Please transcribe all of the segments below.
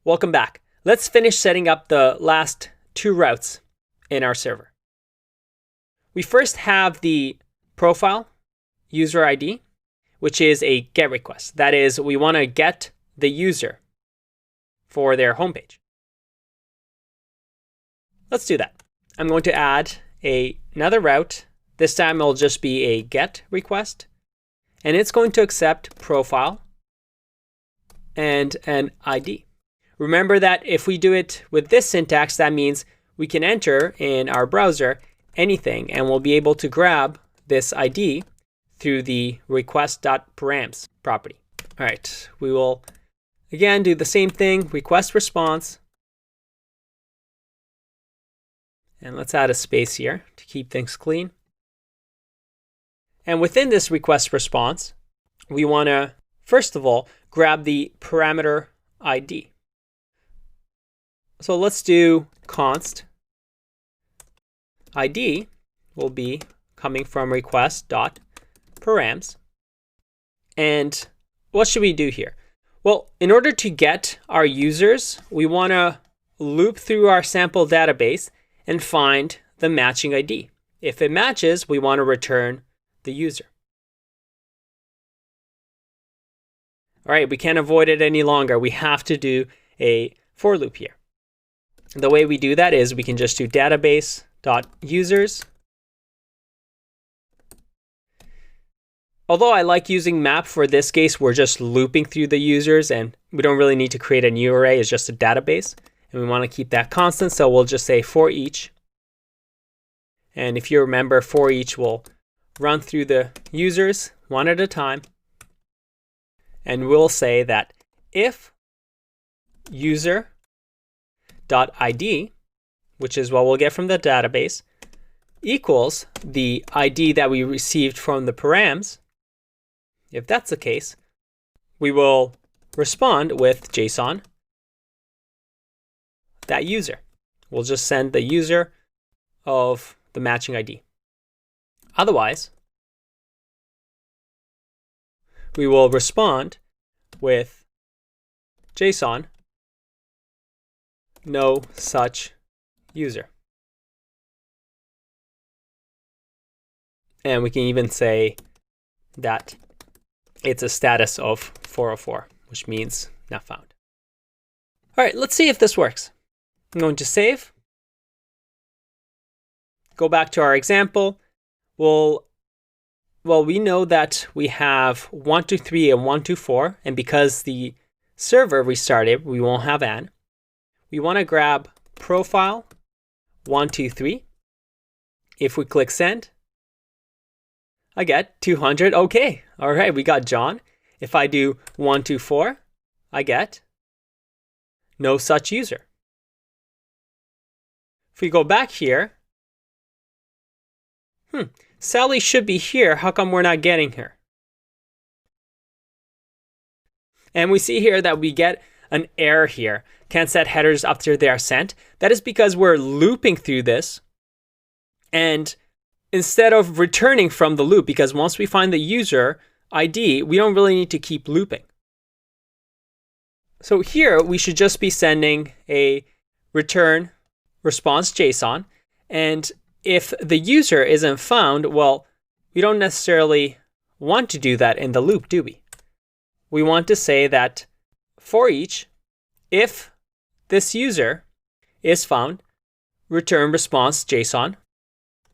Welcome back. Let's finish setting up the last two routes in our server. We first have the profile user ID, which is a GET request. That is, we want to get the user for their homepage. Let's do that. I'm going to add another route. This time it'll just be a GET request, and it's going to accept profile and an ID. Remember that if we do it with this syntax, that means we can enter in our browser anything, and we'll be able to grab this ID through the request.params property. All right, we will again do the same thing, request response. And let's add a space here to keep things clean. And within this request response, we want to, first of all, grab the parameter ID. So let's do const ID will be coming from request.params. And what should we do here? Well, in order to get our users, we want to loop through our sample database and find the matching ID. If it matches, we want to return the user. All right, we can't avoid it any longer. We have to do a for loop here. The way we do that is we can just do database.users. Although I like using map for this case, we're just looping through the users and we don't really need to create a new array. It's just a database. And we want to keep that constant. So we'll just say for each. And if you remember, for each will run through the users one at a time. And we'll say that if user.id, which is what we'll get from the database, equals the ID that we received from the params, if that's the case, we will respond with JSON that user. We'll just send the user of the matching ID. Otherwise, we will respond with JSON no such user. And we can even say that it's a status of 404, which means not found. All right, let's see if this works. I'm going to save. Go back to our example. Well, we know that we have 123 and 124, and because the server restarted, we won't have an. We want to grab profile 123. If we click send, I get 200. Okay, all right, we got John. If I do 124, I get no such user. If we go back here, Sally should be here. How come we're not getting her? And we see here that we get an error here. Can't set headers after they are sent. That is because we're looping through this. And instead of returning from the loop, because once we find the user ID, we don't really need to keep looping. So here we should just be sending a return response JSON. And if the user isn't found, well, we don't necessarily want to do that in the loop, do we? We want to say that for each, if this user is found, return response JSON.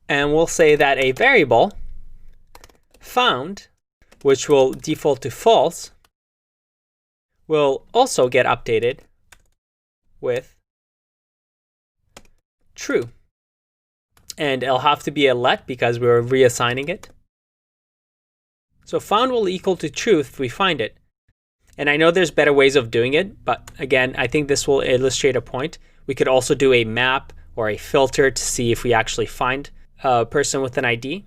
And we'll say that a variable found, which will default to false, will also get updated with true. And it'll have to be a let because we're reassigning it. So found will equal to true if we find it. And I know there's better ways of doing it, but again, I think this will illustrate a point. We could also do a map or a filter to see if we actually find a person with an ID.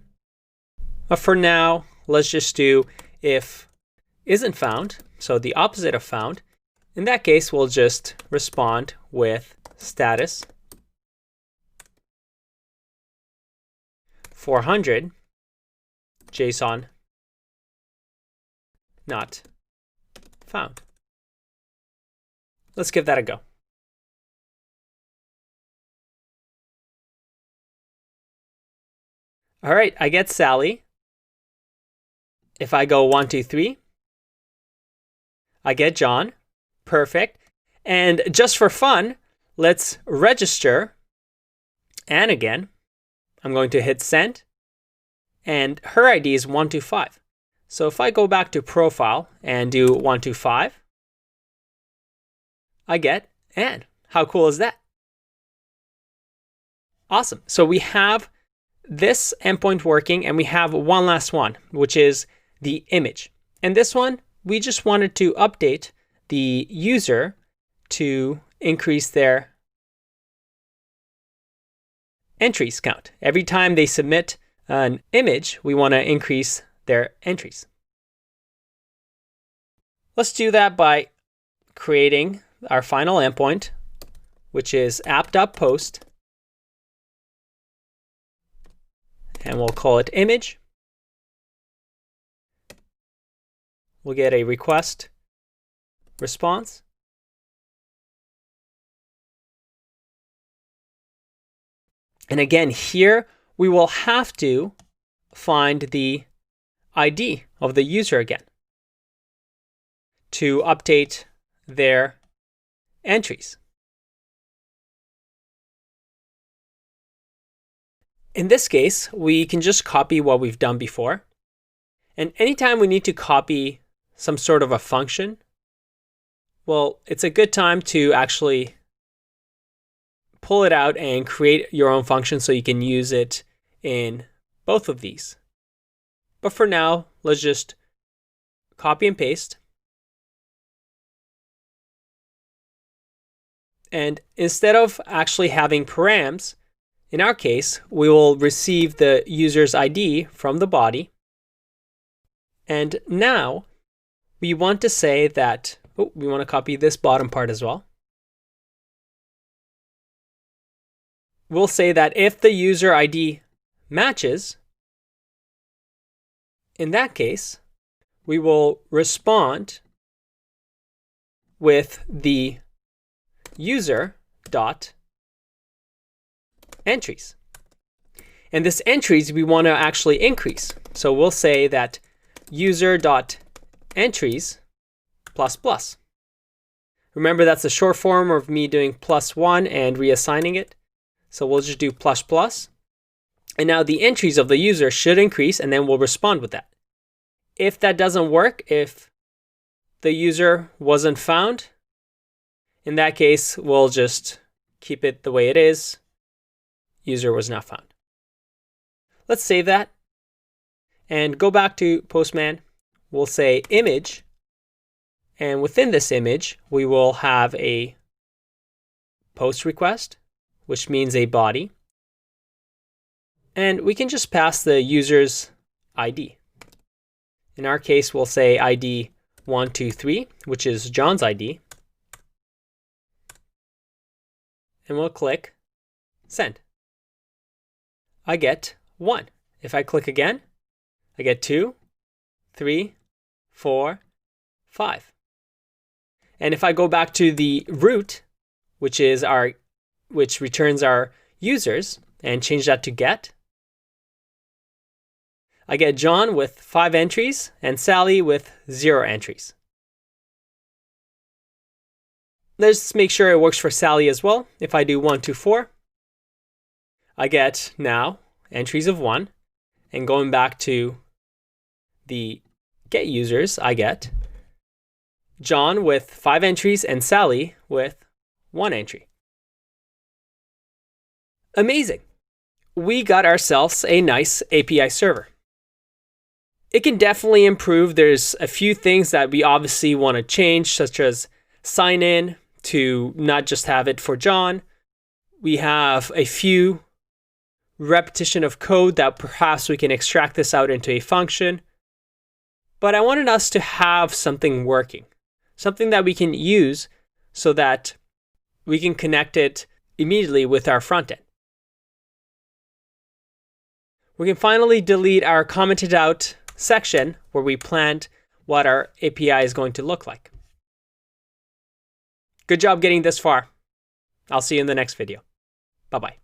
But for now, let's just do if isn't found, so the opposite of found. In that case, we'll just respond with status 400 JSON not found. Let's give that a go. All right, I get Sally. If I go 1, 2, 3, I get John. Perfect. And just for fun, let's register Anne again. I'm going to hit send. And her ID is 125. So if I go back to profile and do 125, I get Anne. How cool is that? Awesome. So we have this endpoint working, and we have one last one, which is the image. And this one, we just wanted to update the user to increase their entries count. Every time they submit an image, we want to increase their entries. Let's do that by creating our final endpoint, which is app.post, and we'll call it image. We'll get a request response. And again, here we will have to find the ID of the user again to update their entries. In this case, we can just copy what we've done before. And anytime we need to copy some sort of a function, well, it's a good time to actually pull it out and create your own function so you can use it in both of these. But for now, let's just copy and paste. And instead of actually having params, in our case, we will receive the user's ID from the body. And now we want to say that, we want to copy this bottom part as well. We'll say that if the user ID matches, in that case, we will respond with the user dot entries. And this entries we want to actually increase. So we'll say that user dot entries plus plus. Remember, that's the short form of me doing +1 and reassigning it. So we'll just do plus plus. And now the entries of the user should increase, and then we'll respond with that. If that doesn't work, if the user wasn't found, in that case, we'll just keep it the way it is. User was not found. Let's save that and go back to Postman. We'll say image. And within this image, we will have a post request, which means a body. And we can just pass the user's ID. In our case, we'll say ID 123, which is John's ID. And we'll click send. I get 1. If I click again, I get 2, 3, 4, 5. And if I go back to the root, which returns our users, and change that to get, I get John with 5 entries and Sally with 0 entries. Let's make sure it works for Sally as well. If I do 1, 2, 4, I get now entries of 1. And going back to the get users, I get John with 5 entries and Sally with 1 entry. Amazing. We got ourselves a nice API server. It can definitely improve. There's a few things that we obviously want to change, such as sign in to not just have it for John. We have a few repetition of code that perhaps we can extract this out into a function. But I wanted us to have something working, something that we can use so that we can connect it immediately with our front end. We can finally delete our commented out section where we planned what our API is going to look like. Good job getting this far. I'll see you in the next video. Bye-bye.